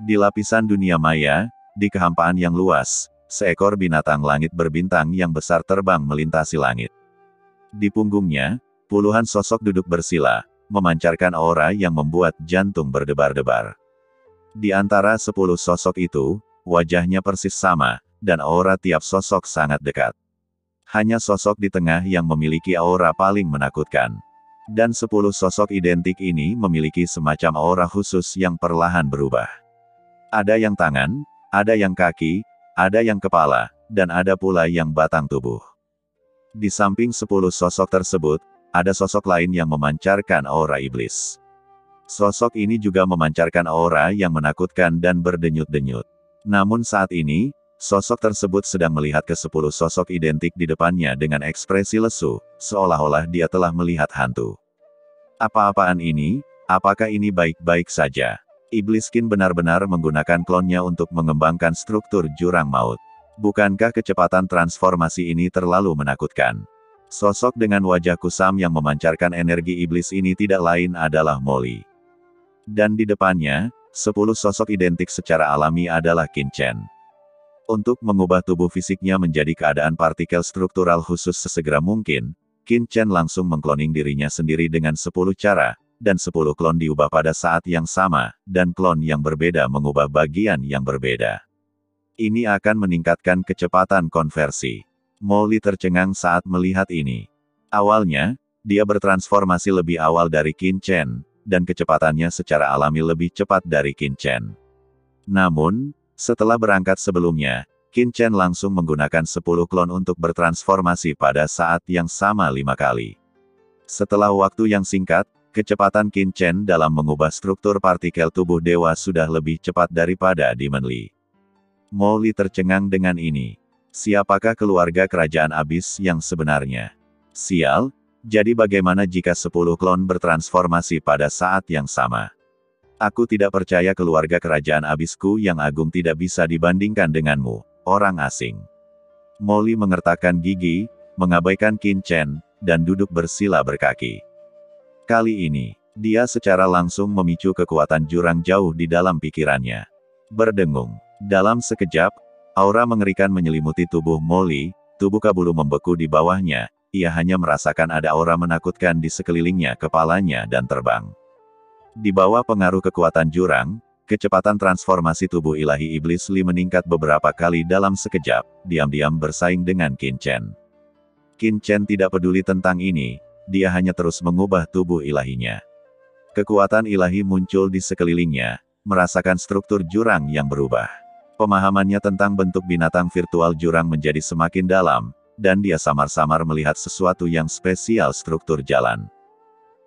Di lapisan dunia maya, di kehampaan yang luas, seekor binatang langit berbintang yang besar terbang melintasi langit. Di punggungnya, puluhan sosok duduk bersila, memancarkan aura yang membuat jantung berdebar-debar. Di antara 10 sosok itu, wajahnya persis sama, dan aura tiap sosok sangat dekat. Hanya sosok di tengah yang memiliki aura paling menakutkan. Dan 10 sosok identik ini memiliki semacam aura khusus yang perlahan berubah. Ada yang tangan, ada yang kaki, ada yang kepala, dan ada pula yang batang tubuh. Di samping 10 sosok tersebut, ada sosok lain yang memancarkan aura iblis. Sosok ini juga memancarkan aura yang menakutkan dan berdenyut-denyut. Namun saat ini, sosok tersebut sedang melihat ke 10 sosok identik di depannya dengan ekspresi lesu, seolah-olah dia telah melihat hantu. Apa-apaan ini? Apakah ini baik-baik saja? Ibliskin benar-benar menggunakan klonnya untuk mengembangkan struktur jurang maut. Bukankah kecepatan transformasi ini terlalu menakutkan? Sosok dengan wajah kusam yang memancarkan energi iblis ini tidak lain adalah Molly. Dan di depannya, 10 sosok identik secara alami adalah Qin Chen. Untuk mengubah tubuh fisiknya menjadi keadaan partikel struktural khusus sesegera mungkin, Qin Chen langsung mengkloning dirinya sendiri dengan 10 cara, dan 10 klon diubah pada saat yang sama, dan klon yang berbeda mengubah bagian yang berbeda. Ini akan meningkatkan kecepatan konversi. Molly tercengang saat melihat ini. Awalnya, dia bertransformasi lebih awal dari Qin Chen, dan kecepatannya secara alami lebih cepat dari Qin Chen. Namun, setelah berangkat sebelumnya, Qin Chen langsung menggunakan 10 klon untuk bertransformasi pada saat yang sama 5 kali. Setelah waktu yang singkat, kecepatan Qin Chen dalam mengubah struktur partikel tubuh dewa sudah lebih cepat daripada Demon Lee. Molly tercengang dengan ini. Siapakah keluarga kerajaan abis yang sebenarnya? Sial, jadi bagaimana jika 10 klon bertransformasi pada saat yang sama? Aku tidak percaya keluarga kerajaan abisku yang agung tidak bisa dibandingkan denganmu, orang asing. Molly mengertakkan gigi, mengabaikan Qin Chen, dan duduk bersila berkaki. Kali ini, dia secara langsung memicu kekuatan jurang jauh di dalam pikirannya. Berdengung. Dalam sekejap, aura mengerikan menyelimuti tubuh Molly, tubuh Kabulu membeku di bawahnya, ia hanya merasakan ada aura menakutkan di sekelilingnya kepalanya dan terbang. Di bawah pengaruh kekuatan jurang, kecepatan transformasi tubuh ilahi iblis Li meningkat beberapa kali dalam sekejap, diam-diam bersaing dengan Qin Chen. Qin Chen tidak peduli tentang ini. Dia hanya terus mengubah tubuh ilahinya. Kekuatan ilahi muncul di sekelilingnya, merasakan struktur jurang yang berubah. Pemahamannya tentang bentuk binatang virtual jurang menjadi semakin dalam, dan dia samar-samar melihat sesuatu yang spesial struktur jalan.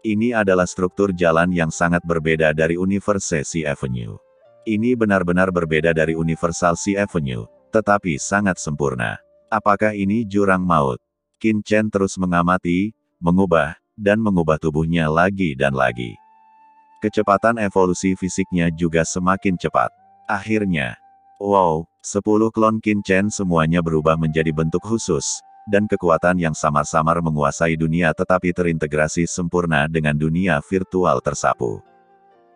Ini adalah struktur jalan yang sangat berbeda dari Universe Sea Avenue. Ini benar-benar berbeda dari Universal Sea Avenue, tetapi sangat sempurna. Apakah ini jurang maut? Qin Chen terus mengamati, mengubah, dan mengubah tubuhnya lagi dan lagi. Kecepatan evolusi fisiknya juga semakin cepat. Akhirnya, 10 klon Qin Chen semuanya berubah menjadi bentuk khusus, dan kekuatan yang samar-samar menguasai dunia tetapi terintegrasi sempurna dengan dunia virtual tersapu.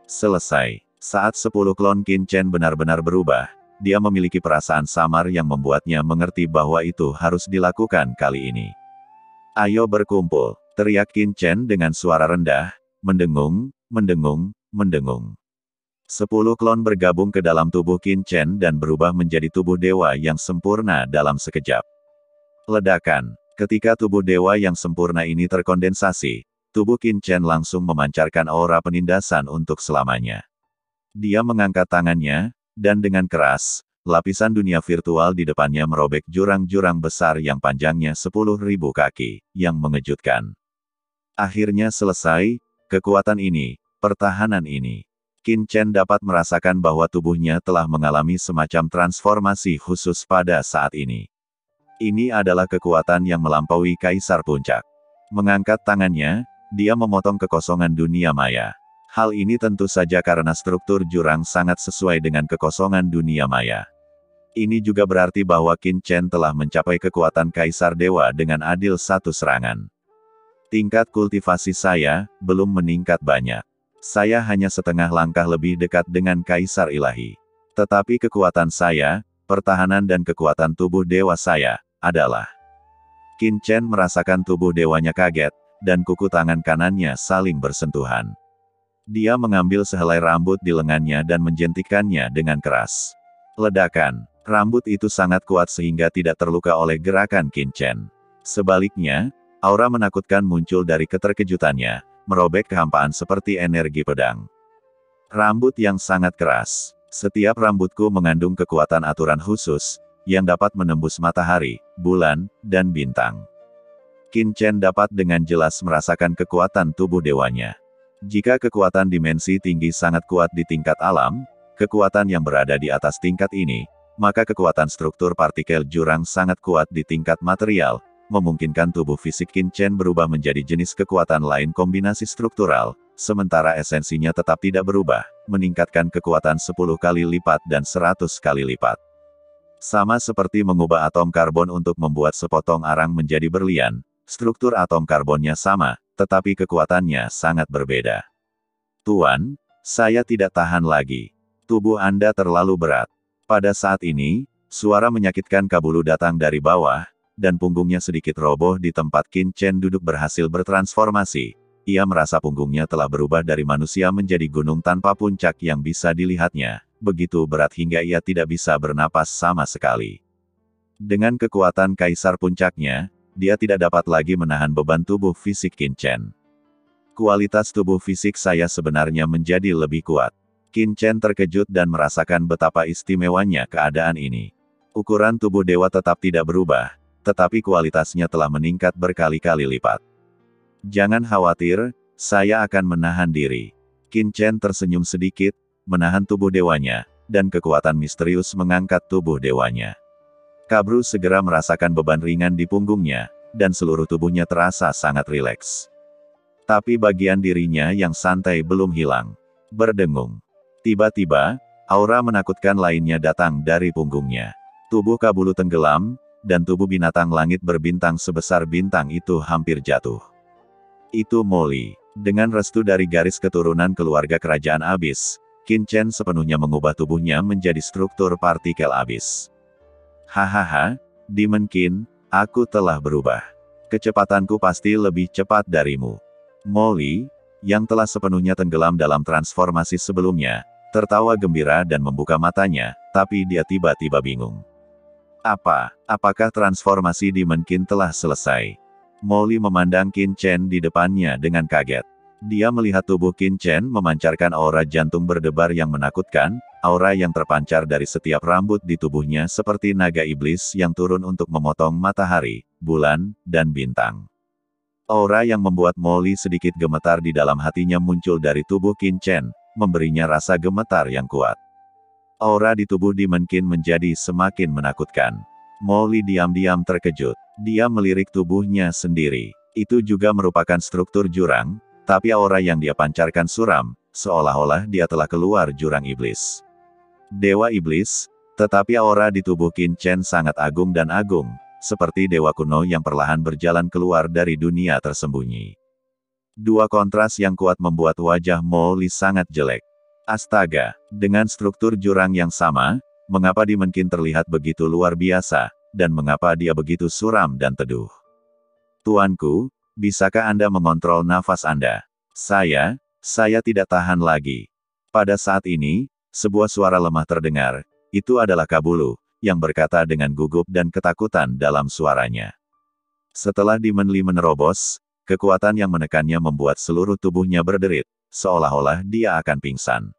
Selesai. Saat 10 klon Qin Chen benar-benar berubah, dia memiliki perasaan samar yang membuatnya mengerti bahwa itu harus dilakukan kali ini. Ayo berkumpul, teriak Qin Chen dengan suara rendah, mendengung, mendengung, mendengung. 10 klon bergabung ke dalam tubuh Qin Chen dan berubah menjadi tubuh dewa yang sempurna dalam sekejap. Ledakan. Ketika tubuh dewa yang sempurna ini terkondensasi, tubuh Qin Chen langsung memancarkan aura penindasan untuk selamanya. Dia mengangkat tangannya, dan dengan keras, lapisan dunia virtual di depannya merobek jurang-jurang besar yang panjangnya 10.000 kaki, yang mengejutkan. Akhirnya selesai, kekuatan ini, pertahanan ini. Qin Chen dapat merasakan bahwa tubuhnya telah mengalami semacam transformasi khusus pada saat ini. Ini adalah kekuatan yang melampaui Kaisar Puncak. Mengangkat tangannya, dia memotong kekosongan dunia maya. Hal ini tentu saja karena struktur jurang sangat sesuai dengan kekosongan dunia maya. Ini juga berarti bahwa Qin Chen telah mencapai kekuatan Kaisar Dewa dengan adil satu serangan. Tingkat kultivasi saya belum meningkat banyak. Saya hanya setengah langkah lebih dekat dengan Kaisar Ilahi. Tetapi kekuatan saya, pertahanan dan kekuatan tubuh dewa saya, adalah. Qin Chen merasakan tubuh dewanya kaget, dan kuku tangan kanannya saling bersentuhan. Dia mengambil sehelai rambut di lengannya dan menjentikannya dengan keras. Ledakan. Rambut itu sangat kuat sehingga tidak terluka oleh gerakan Qin Chen. Sebaliknya, aura menakutkan muncul dari keterkejutannya, merobek kehampaan seperti energi pedang. Rambut yang sangat keras. Setiap rambutku mengandung kekuatan aturan khusus, yang dapat menembus matahari, bulan, dan bintang. Qin Chen dapat dengan jelas merasakan kekuatan tubuh dewanya. Jika kekuatan dimensi tinggi sangat kuat di tingkat alam, kekuatan yang berada di atas tingkat ini, maka kekuatan struktur partikel jurang sangat kuat di tingkat material, memungkinkan tubuh fisik Qin Chen berubah menjadi jenis kekuatan lain kombinasi struktural, sementara esensinya tetap tidak berubah, meningkatkan kekuatan 10 kali lipat dan 100 kali lipat. Sama seperti mengubah atom karbon untuk membuat sepotong arang menjadi berlian, struktur atom karbonnya sama, tetapi kekuatannya sangat berbeda. Tuan, saya tidak tahan lagi. Tubuh Anda terlalu berat. Pada saat ini, suara menyakitkan Kabulu datang dari bawah, dan punggungnya sedikit roboh di tempat Qin Chen duduk berhasil bertransformasi. Ia merasa punggungnya telah berubah dari manusia menjadi gunung tanpa puncak yang bisa dilihatnya, begitu berat hingga ia tidak bisa bernapas sama sekali. Dengan kekuatan kaisar puncaknya, dia tidak dapat lagi menahan beban tubuh fisik Qin Chen. Kualitas tubuh fisik saya sebenarnya menjadi lebih kuat. Qin Chen terkejut dan merasakan betapa istimewanya keadaan ini. Ukuran tubuh dewa tetap tidak berubah, tetapi kualitasnya telah meningkat berkali-kali lipat. Jangan khawatir, saya akan menahan diri. Qin Chen tersenyum sedikit, menahan tubuh dewanya, dan kekuatan misterius mengangkat tubuh dewanya. Kabru segera merasakan beban ringan di punggungnya, dan seluruh tubuhnya terasa sangat rileks. Tapi bagian dirinya yang santai belum hilang. Berdengung. Tiba-tiba, aura menakutkan lainnya datang dari punggungnya. Tubuh Kabulu tenggelam, dan tubuh binatang langit berbintang sebesar bintang itu hampir jatuh. Itu Molly. Dengan restu dari garis keturunan keluarga kerajaan abis, Qin Chen sepenuhnya mengubah tubuhnya menjadi struktur partikel abis. Hahaha, Demon Qin, aku telah berubah. Kecepatanku pasti lebih cepat darimu. Molly, yang telah sepenuhnya tenggelam dalam transformasi sebelumnya, tertawa gembira dan membuka matanya, tapi dia tiba-tiba bingung. Apakah transformasi Demon Qin telah selesai? Molly memandang Qin Chen di depannya dengan kaget. Dia melihat tubuh Qin Chen memancarkan aura jantung berdebar yang menakutkan, aura yang terpancar dari setiap rambut di tubuhnya seperti naga iblis yang turun untuk memotong matahari, bulan, dan bintang. Aura yang membuat Molly sedikit gemetar di dalam hatinya muncul dari tubuh Qin Chen, memberinya rasa gemetar yang kuat. Aura di tubuh Demon Qin menjadi semakin menakutkan. Molly diam-diam terkejut. Dia melirik tubuhnya sendiri. Itu juga merupakan struktur jurang, tapi aura yang dia pancarkan suram, seolah-olah dia telah keluar jurang iblis. Dewa iblis, tetapi aura di tubuh Qin Chen sangat agung dan agung, seperti dewa kuno yang perlahan berjalan keluar dari dunia tersembunyi. Dua kontras yang kuat membuat wajah Molly sangat jelek. Astaga, dengan struktur jurang yang sama, mengapa Demon Qin terlihat begitu luar biasa, dan mengapa dia begitu suram dan teduh? Tuanku, bisakah Anda mengontrol nafas Anda? Saya tidak tahan lagi. Pada saat ini, sebuah suara lemah terdengar. Itu adalah Kabulu, yang berkata dengan gugup dan ketakutan dalam suaranya. Setelah Demon Li menerobos, kekuatan yang menekannya membuat seluruh tubuhnya berderit, seolah-olah dia akan pingsan.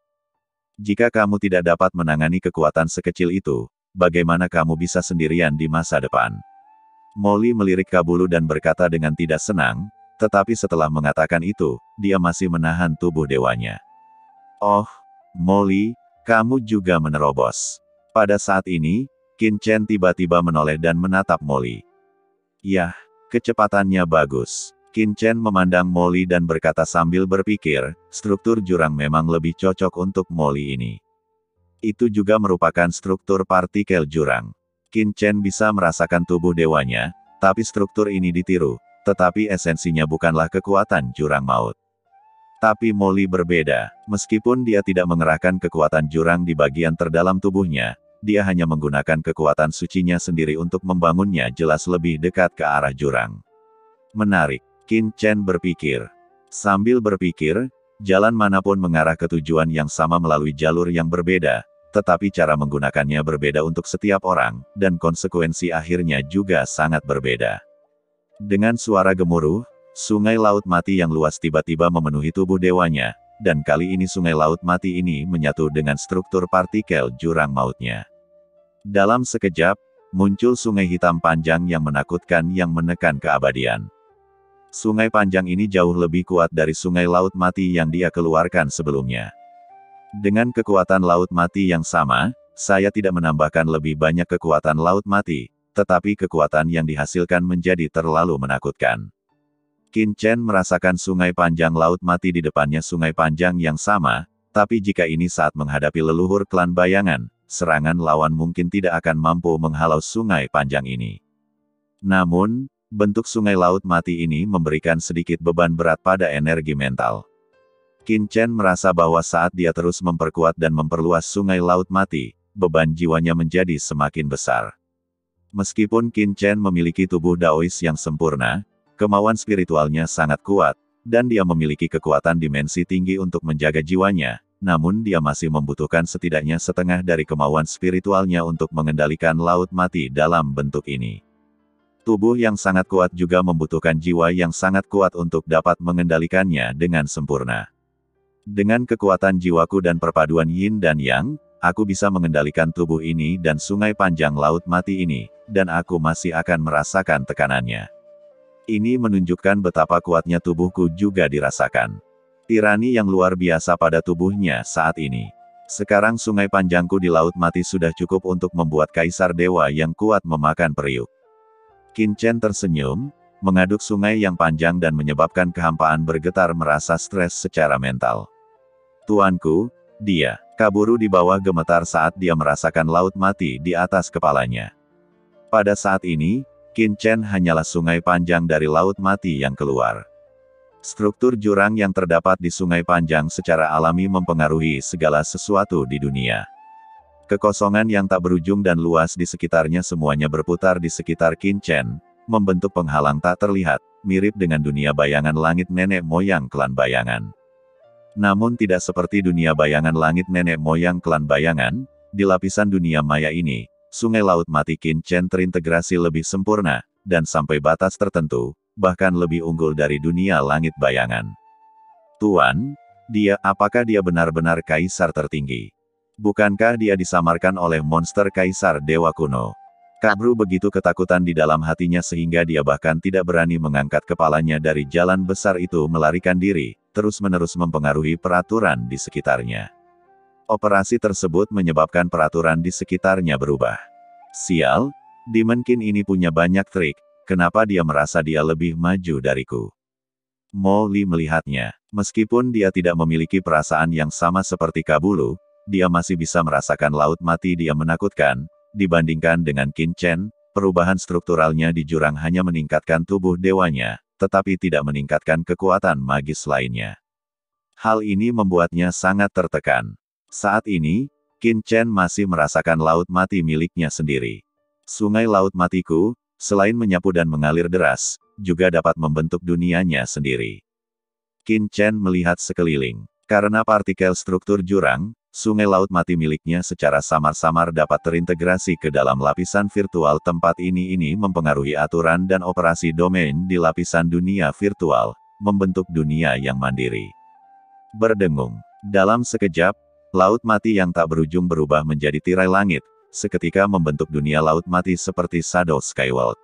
Jika kamu tidak dapat menangani kekuatan sekecil itu, bagaimana kamu bisa sendirian di masa depan? Molly melirik Kabulu dan berkata dengan tidak senang, tetapi setelah mengatakan itu, dia masih menahan tubuh dewanya. Oh, Molly, kamu juga menerobos. Pada saat ini, Qin Chen tiba-tiba menoleh dan menatap Molly. Yah, kecepatannya bagus. Qin Chen memandang Molly dan berkata sambil berpikir, struktur jurang memang lebih cocok untuk Molly ini. Itu juga merupakan struktur partikel jurang. Qin Chen bisa merasakan tubuh dewanya, tapi struktur ini ditiru, tetapi esensinya bukanlah kekuatan jurang maut. Tapi Molly berbeda. Meskipun dia tidak mengerahkan kekuatan jurang di bagian terdalam tubuhnya, dia hanya menggunakan kekuatan sucinya sendiri untuk membangunnya jelas lebih dekat ke arah jurang. Menarik, Qin Chen berpikir. Sambil berpikir, jalan manapun mengarah ke tujuan yang sama melalui jalur yang berbeda, tetapi cara menggunakannya berbeda untuk setiap orang, dan konsekuensi akhirnya juga sangat berbeda. Dengan suara gemuruh, sungai laut mati yang luas tiba-tiba memenuhi tubuh dewanya, dan kali ini sungai laut mati ini menyatu dengan struktur partikel jurang mautnya. Dalam sekejap, muncul sungai hitam panjang yang menakutkan yang menekan keabadian. Sungai panjang ini jauh lebih kuat dari sungai laut mati yang dia keluarkan sebelumnya. Dengan kekuatan laut mati yang sama, saya tidak menambahkan lebih banyak kekuatan laut mati, tetapi kekuatan yang dihasilkan menjadi terlalu menakutkan. Qin Chen merasakan sungai panjang laut mati di depannya sungai panjang yang sama, tapi jika ini saat menghadapi leluhur klan bayangan, serangan lawan mungkin tidak akan mampu menghalau sungai panjang ini. Namun, bentuk sungai laut mati ini memberikan sedikit beban berat pada energi mental. Qin Chen merasa bahwa saat dia terus memperkuat dan memperluas sungai laut mati, beban jiwanya menjadi semakin besar. Meskipun Qin Chen memiliki tubuh Daois yang sempurna, kemauan spiritualnya sangat kuat, dan dia memiliki kekuatan dimensi tinggi untuk menjaga jiwanya, namun dia masih membutuhkan setidaknya setengah dari kemauan spiritualnya untuk mengendalikan laut mati dalam bentuk ini. Tubuh yang sangat kuat juga membutuhkan jiwa yang sangat kuat untuk dapat mengendalikannya dengan sempurna. Dengan kekuatan jiwaku dan perpaduan yin dan yang, aku bisa mengendalikan tubuh ini dan sungai panjang laut mati ini, dan aku masih akan merasakan tekanannya. Ini menunjukkan betapa kuatnya tubuhku juga dirasakan. Tirani yang luar biasa pada tubuhnya saat ini. Sekarang sungai panjangku di laut mati sudah cukup untuk membuat kaisar dewa yang kuat memakan periuk. Qin Chen tersenyum, mengaduk sungai yang panjang dan menyebabkan kehampaan bergetar merasa stres secara mental. Tuanku, dia kaburu di bawah gemetar saat dia merasakan laut mati di atas kepalanya. Pada saat ini, Qin Chen hanyalah sungai panjang dari laut mati yang keluar. Struktur jurang yang terdapat di sungai panjang secara alami mempengaruhi segala sesuatu di dunia. Kekosongan yang tak berujung dan luas di sekitarnya semuanya berputar di sekitar Qin Chen, membentuk penghalang tak terlihat, mirip dengan dunia bayangan langit nenek moyang klan bayangan. Namun tidak seperti dunia bayangan langit nenek moyang klan bayangan, di lapisan dunia maya ini, sungai laut mati Qin Chen terintegrasi lebih sempurna, dan sampai batas tertentu, bahkan lebih unggul dari dunia langit bayangan. Tuan, apakah dia benar-benar kaisar tertinggi? Bukankah dia disamarkan oleh monster kaisar dewa kuno? Kabru begitu ketakutan di dalam hatinya sehingga dia bahkan tidak berani mengangkat kepalanya dari jalan besar itu melarikan diri, terus-menerus mempengaruhi peraturan di sekitarnya. Operasi tersebut menyebabkan peraturan di sekitarnya berubah. Sial, Demon Qin ini punya banyak trik. Kenapa dia merasa dia lebih maju dariku? Molly melihatnya. Meskipun dia tidak memiliki perasaan yang sama seperti Kabulu, dia masih bisa merasakan laut mati dia menakutkan. Dibandingkan dengan Qin Chen, perubahan strukturalnya di jurang hanya meningkatkan tubuh dewanya, tetapi tidak meningkatkan kekuatan magis lainnya. Hal ini membuatnya sangat tertekan. Saat ini, Qin Chen masih merasakan laut mati miliknya sendiri. Sungai laut matiku, selain menyapu dan mengalir deras, juga dapat membentuk dunianya sendiri. Qin Chen melihat sekeliling. Karena partikel struktur jurang, sungai laut mati miliknya secara samar-samar dapat terintegrasi ke dalam lapisan virtual tempat ini mempengaruhi aturan dan operasi domain di lapisan dunia virtual, membentuk dunia yang mandiri. Berdengung. Dalam sekejap, laut mati yang tak berujung berubah menjadi tirai langit, seketika membentuk dunia laut mati seperti Shadow Skyworld.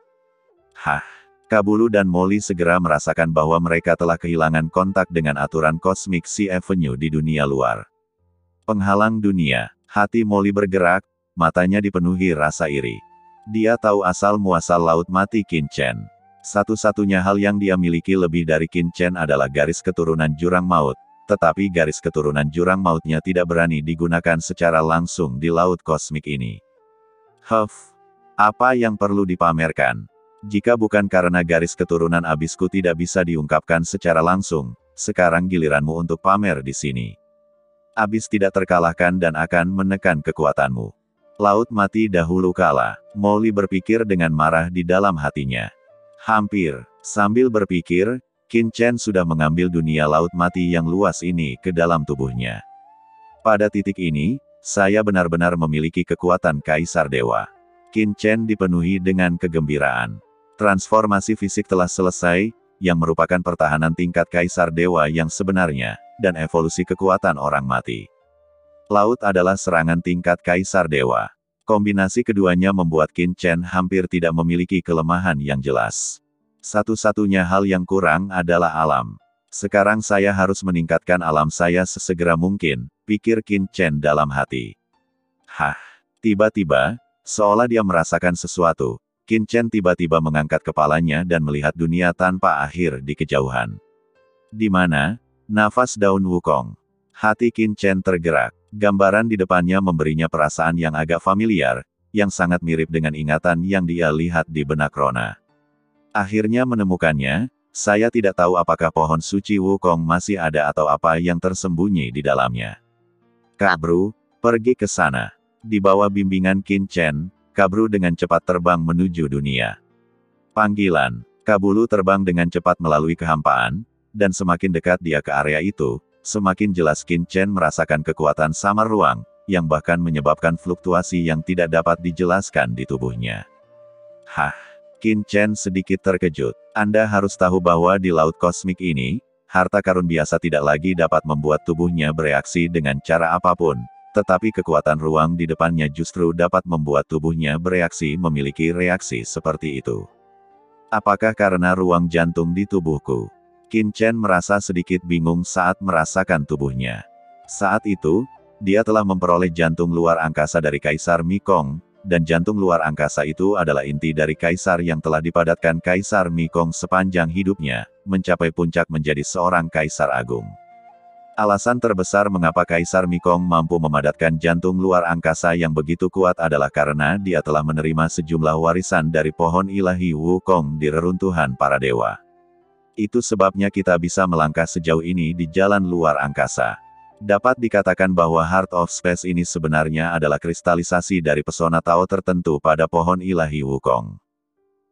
Kabulu dan Molly segera merasakan bahwa mereka telah kehilangan kontak dengan aturan Cosmic Sea Avenue di dunia luar. Penghalang dunia. Hati Molly bergerak, matanya dipenuhi rasa iri. Dia tahu asal-muasal laut mati Qin Chen. Satu-satunya hal yang dia miliki lebih dari Qin Chen adalah garis keturunan jurang maut, tetapi garis keturunan jurang mautnya tidak berani digunakan secara langsung di laut kosmik ini. Apa yang perlu dipamerkan? Jika bukan karena garis keturunan abisku tidak bisa diungkapkan secara langsung, sekarang giliranmu untuk pamer di sini. Abis tidak terkalahkan dan akan menekan kekuatanmu. Laut mati dahulu kala, Molly berpikir dengan marah di dalam hatinya. Hampir, sambil berpikir, Qin Chen sudah mengambil dunia laut mati yang luas ini ke dalam tubuhnya. Pada titik ini, saya benar-benar memiliki kekuatan Kaisar Dewa. Qin Chen dipenuhi dengan kegembiraan. Transformasi fisik telah selesai, yang merupakan pertahanan tingkat Kaisar Dewa yang sebenarnya, dan evolusi kekuatan orang mati. Laut adalah serangan tingkat Kaisar Dewa. Kombinasi keduanya membuat Qin Chen hampir tidak memiliki kelemahan yang jelas. Satu-satunya hal yang kurang adalah alam. Sekarang saya harus meningkatkan alam saya sesegera mungkin, pikir Qin Chen dalam hati. Hah, tiba-tiba, seolah dia merasakan sesuatu, Qin Chen tiba-tiba mengangkat kepalanya dan melihat dunia tanpa akhir di kejauhan. Di mana? Nafas daun wukong. Hati Qin Chen tergerak. Gambaran di depannya memberinya perasaan yang agak familiar, yang sangat mirip dengan ingatan yang dia lihat di benak Rona. Akhirnya menemukannya, saya tidak tahu apakah pohon suci wukong masih ada atau apa yang tersembunyi di dalamnya. Kabru, pergi ke sana. Di bawah bimbingan Qin Chen, Kabru dengan cepat terbang menuju dunia. Panggilan, Kabulu terbang dengan cepat melalui kehampaan, dan semakin dekat dia ke area itu, semakin jelas Qin Chen merasakan kekuatan samar ruang, yang bahkan menyebabkan fluktuasi yang tidak dapat dijelaskan di tubuhnya. Hah, Qin Chen sedikit terkejut. Anda harus tahu bahwa di laut kosmik ini, harta karun biasa tidak lagi dapat membuat tubuhnya bereaksi dengan cara apapun, tetapi kekuatan ruang di depannya justru dapat membuat tubuhnya bereaksi memiliki reaksi seperti itu. Apakah karena ruang jantung di tubuhku? Qin Chen merasa sedikit bingung saat merasakan tubuhnya. Saat itu, dia telah memperoleh jantung luar angkasa dari Kaisar Mikong, dan jantung luar angkasa itu adalah inti dari Kaisar yang telah dipadatkan Kaisar Mikong sepanjang hidupnya, mencapai puncak menjadi seorang Kaisar Agung. Alasan terbesar mengapa Kaisar Mikong mampu memadatkan jantung luar angkasa yang begitu kuat adalah karena dia telah menerima sejumlah warisan dari pohon ilahi Wukong di reruntuhan para dewa. Itu sebabnya kita bisa melangkah sejauh ini di jalan luar angkasa. Dapat dikatakan bahwa Heart of Space ini sebenarnya adalah kristalisasi dari pesona Tao tertentu pada pohon ilahi Wukong.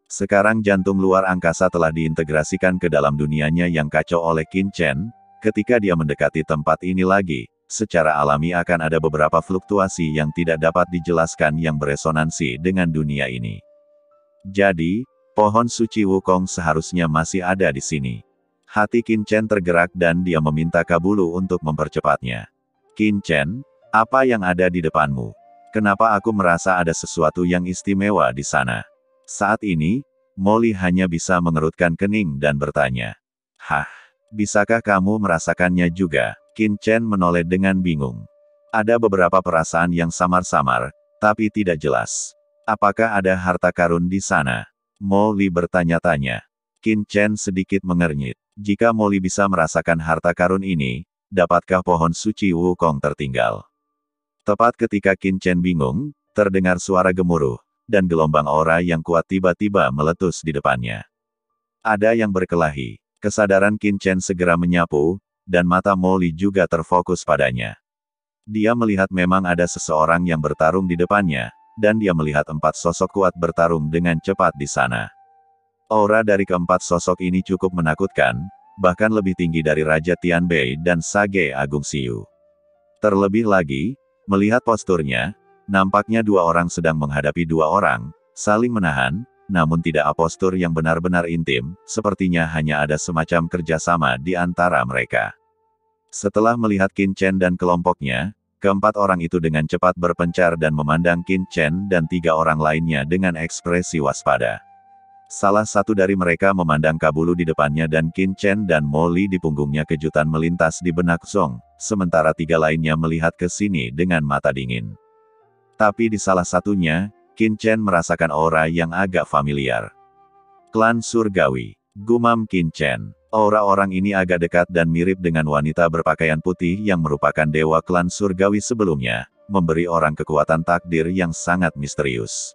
Sekarang jantung luar angkasa telah diintegrasikan ke dalam dunianya yang kacau oleh Qin Chen. Ketika dia mendekati tempat ini lagi, secara alami akan ada beberapa fluktuasi yang tidak dapat dijelaskan yang beresonansi dengan dunia ini. Jadi, pohon suci Wukong seharusnya masih ada di sini. Hati Qin Chen tergerak dan dia meminta Kabulu untuk mempercepatnya. Qin Chen, apa yang ada di depanmu? Kenapa aku merasa ada sesuatu yang istimewa di sana? Saat ini, Molly hanya bisa mengerutkan kening dan bertanya. Hah, bisakah kamu merasakannya juga? Qin Chen menoleh dengan bingung. Ada beberapa perasaan yang samar-samar, tapi tidak jelas. Apakah ada harta karun di sana? Molly bertanya-tanya. Qin Chen sedikit mengernyit. Jika Molly bisa merasakan harta karun ini, dapatkah pohon suci Wukong tertinggal? Tepat ketika Qin Chen bingung, terdengar suara gemuruh, dan gelombang aura yang kuat tiba-tiba meletus di depannya. Ada yang berkelahi. Kesadaran Qin Chen segera menyapu, dan mata Molly juga terfokus padanya. Dia melihat memang ada seseorang yang bertarung di depannya, dan dia melihat 4 sosok kuat bertarung dengan cepat di sana. Aura dari keempat sosok ini cukup menakutkan, bahkan lebih tinggi dari Raja Tianbei dan Sage Agung Xiu. Terlebih lagi, melihat posturnya, nampaknya 2 orang sedang menghadapi 2 orang, saling menahan, namun tidak ada postur yang benar-benar intim, sepertinya hanya ada semacam kerjasama di antara mereka. Setelah melihat Qin Chen dan kelompoknya, keempat orang itu dengan cepat berpencar dan memandang Qin Chen dan 3 orang lainnya dengan ekspresi waspada. Salah satu dari mereka memandang Kabulu di depannya dan Qin Chen dan Molly di punggungnya. Kejutan melintas di benak Zong, sementara 3 lainnya melihat ke sini dengan mata dingin. Tapi di salah satunya, Qin Chen merasakan aura yang agak familiar. Klan Surgawi, gumam Qin Chen. Aura orang ini agak dekat dan mirip dengan wanita berpakaian putih yang merupakan dewa klan Surgawi sebelumnya, memberi orang kekuatan takdir yang sangat misterius.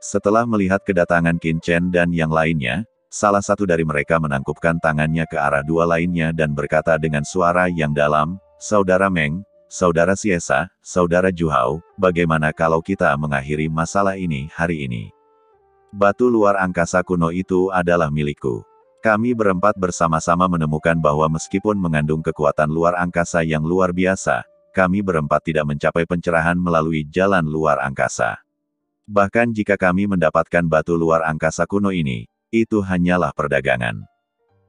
Setelah melihat kedatangan Qin Chen dan yang lainnya, Salah satu dari mereka menangkupkan tangannya ke arah dua lainnya dan berkata dengan suara yang dalam, "Saudara Meng, Saudara Siesa, Saudara Juhao, bagaimana kalau kita mengakhiri masalah ini hari ini? Batu luar angkasa kuno itu adalah milikku. Kami berempat bersama-sama menemukan bahwa meskipun mengandung kekuatan luar angkasa yang luar biasa, kami berempat tidak mencapai pencerahan melalui jalan luar angkasa. Bahkan jika kami mendapatkan batu luar angkasa kuno ini, itu hanyalah perdagangan."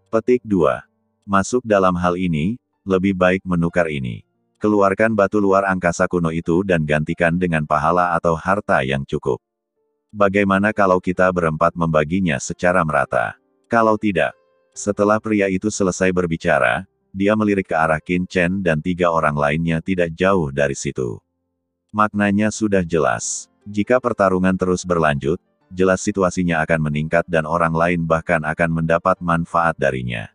Petik 2. Masuk dalam hal ini, lebih baik menukar ini. Keluarkan batu luar angkasa kuno itu dan gantikan dengan pahala atau harta yang cukup. Bagaimana kalau kita berempat membaginya secara merata? Kalau tidak. Setelah pria itu selesai berbicara, dia melirik ke arah Qin Chen dan 3 orang lainnya tidak jauh dari situ. Maknanya sudah jelas. Jika pertarungan terus berlanjut, jelas situasinya akan meningkat dan orang lain bahkan akan mendapat manfaat darinya.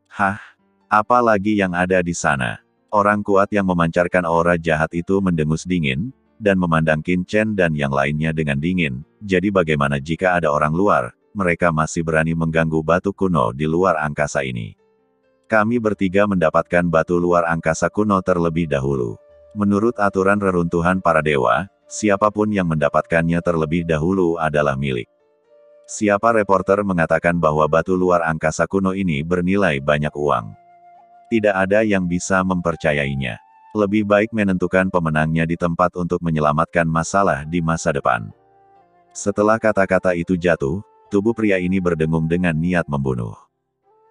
Hah? Apalagi yang ada di sana? Orang kuat yang memancarkan aura jahat itu mendengus dingin, dan memandang Qin Chen dan yang lainnya dengan dingin. Jadi bagaimana jika ada orang luar, mereka masih berani mengganggu batu kuno di luar angkasa ini? Kami bertiga mendapatkan batu luar angkasa kuno terlebih dahulu. Menurut aturan reruntuhan para dewa, siapapun yang mendapatkannya terlebih dahulu adalah milik. Siapa reporter mengatakan bahwa batu luar angkasa kuno ini bernilai banyak uang? Tidak ada yang bisa mempercayainya. Lebih baik menentukan pemenangnya di tempat untuk menyelamatkan masalah di masa depan. Setelah kata-kata itu jatuh, tubuh pria ini berdengung dengan niat membunuh.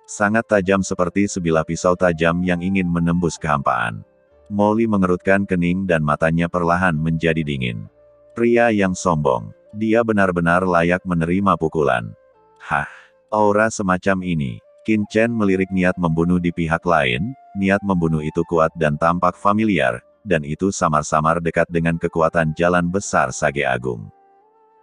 Sangat tajam seperti sebilah pisau tajam yang ingin menembus kehampaan. Molly mengerutkan kening dan matanya perlahan menjadi dingin. Pria yang sombong. Dia benar-benar layak menerima pukulan. Hah, aura semacam ini. Qin Chen melirik niat membunuh di pihak lain. Niat membunuh itu kuat dan tampak familiar, dan itu samar-samar dekat dengan kekuatan jalan besar Sage Agung.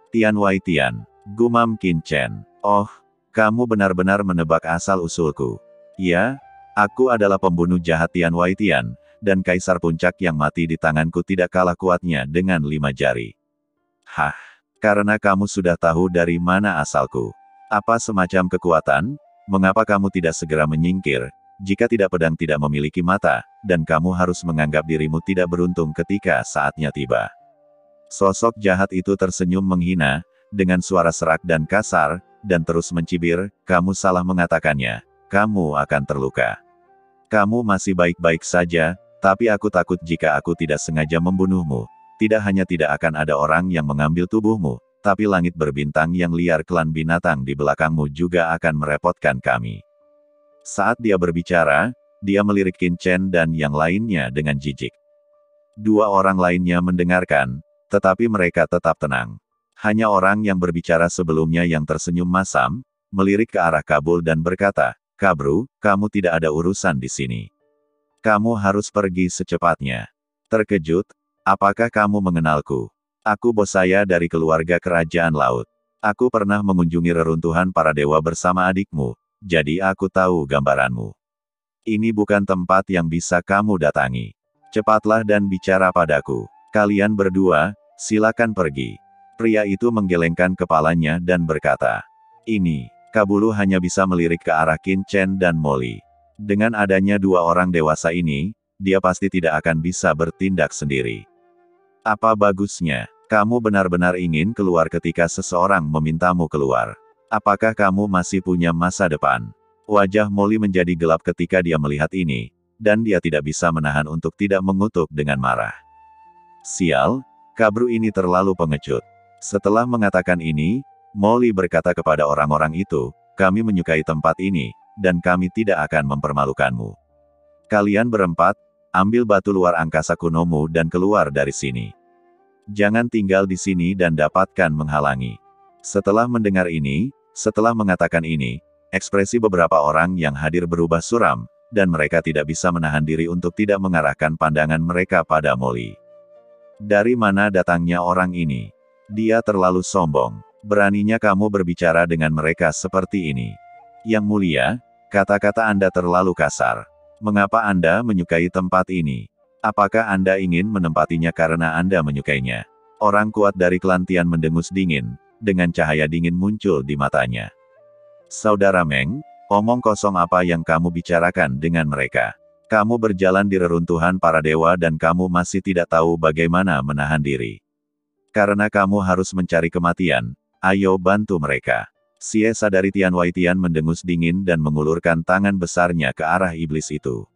"Tian Wai Tian," gumam Qin Chen. "Oh, kamu benar-benar menebak asal-usulku. Ya, aku adalah pembunuh jahat Tian Wai Tian, dan Kaisar Puncak yang mati di tanganku tidak kalah kuatnya dengan 5 jari. Hah, karena kamu sudah tahu dari mana asalku. Apa semacam kekuatan? Mengapa kamu tidak segera menyingkir? Jika tidak pedang tidak memiliki mata, dan kamu harus menganggap dirimu tidak beruntung ketika saatnya tiba." Sosok jahat itu tersenyum menghina, dengan suara serak dan kasar, dan terus mencibir, "Kamu salah mengatakannya. Kamu akan terluka. Kamu masih baik-baik saja, tapi aku takut jika aku tidak sengaja membunuhmu. Tidak hanya tidak akan ada orang yang mengambil tubuhmu, tapi langit berbintang yang liar klan binatang di belakangmu juga akan merepotkan kami." Saat dia berbicara, dia melirik Qin Chen dan yang lainnya dengan jijik. 2 orang lainnya mendengarkan, tetapi mereka tetap tenang. Hanya orang yang berbicara sebelumnya yang tersenyum masam, melirik ke arah Kabul dan berkata, "Kabru, kamu tidak ada urusan di sini. Kamu harus pergi secepatnya." Terkejut, "Apakah kamu mengenalku? Aku Bosaya dari keluarga kerajaan laut. Aku pernah mengunjungi reruntuhan para dewa bersama adikmu, jadi aku tahu gambaranmu. Ini bukan tempat yang bisa kamu datangi. Cepatlah dan bicara padaku. Kalian berdua, silakan pergi." Pria itu menggelengkan kepalanya dan berkata, "Ini." Kabulu hanya bisa melirik ke arah Qin Chen dan Molly. Dengan adanya 2 orang dewasa ini, dia pasti tidak akan bisa bertindak sendiri. "Apa bagusnya? Kamu benar-benar ingin keluar ketika seseorang memintamu keluar. Apakah kamu masih punya masa depan?" Wajah Molly menjadi gelap ketika dia melihat ini, dan dia tidak bisa menahan untuk tidak mengutuk dengan marah. Sial, Kabru ini terlalu pengecut. Setelah mengatakan ini, Molly berkata kepada orang-orang itu, "Kami menyukai tempat ini, dan kami tidak akan mempermalukanmu. Kalian berempat, ambil batu luar angkasa kunomu dan keluar dari sini. Jangan tinggal di sini dan dapatkan menghalangi." Setelah mendengar ini, setelah mengatakan ini, ekspresi beberapa orang yang hadir berubah suram, dan mereka tidak bisa menahan diri untuk tidak mengarahkan pandangan mereka pada Molly. "Dari mana datangnya orang ini? Dia terlalu sombong. Beraninya kamu berbicara dengan mereka seperti ini. Yang mulia, kata-kata Anda terlalu kasar. Mengapa Anda menyukai tempat ini? Apakah Anda ingin menempatinya karena Anda menyukainya?" Orang kuat dari klan Tian mendengus dingin, dengan cahaya dingin muncul di matanya. Saudara Meng, omong kosong apa yang kamu bicarakan dengan mereka? Kamu berjalan di reruntuhan para dewa dan kamu masih tidak tahu bagaimana menahan diri. Karena kamu harus mencari kematian, ayo bantu mereka. Xie sadari Tian Wei Tian mendengus dingin dan mengulurkan tangan besarnya ke arah iblis itu.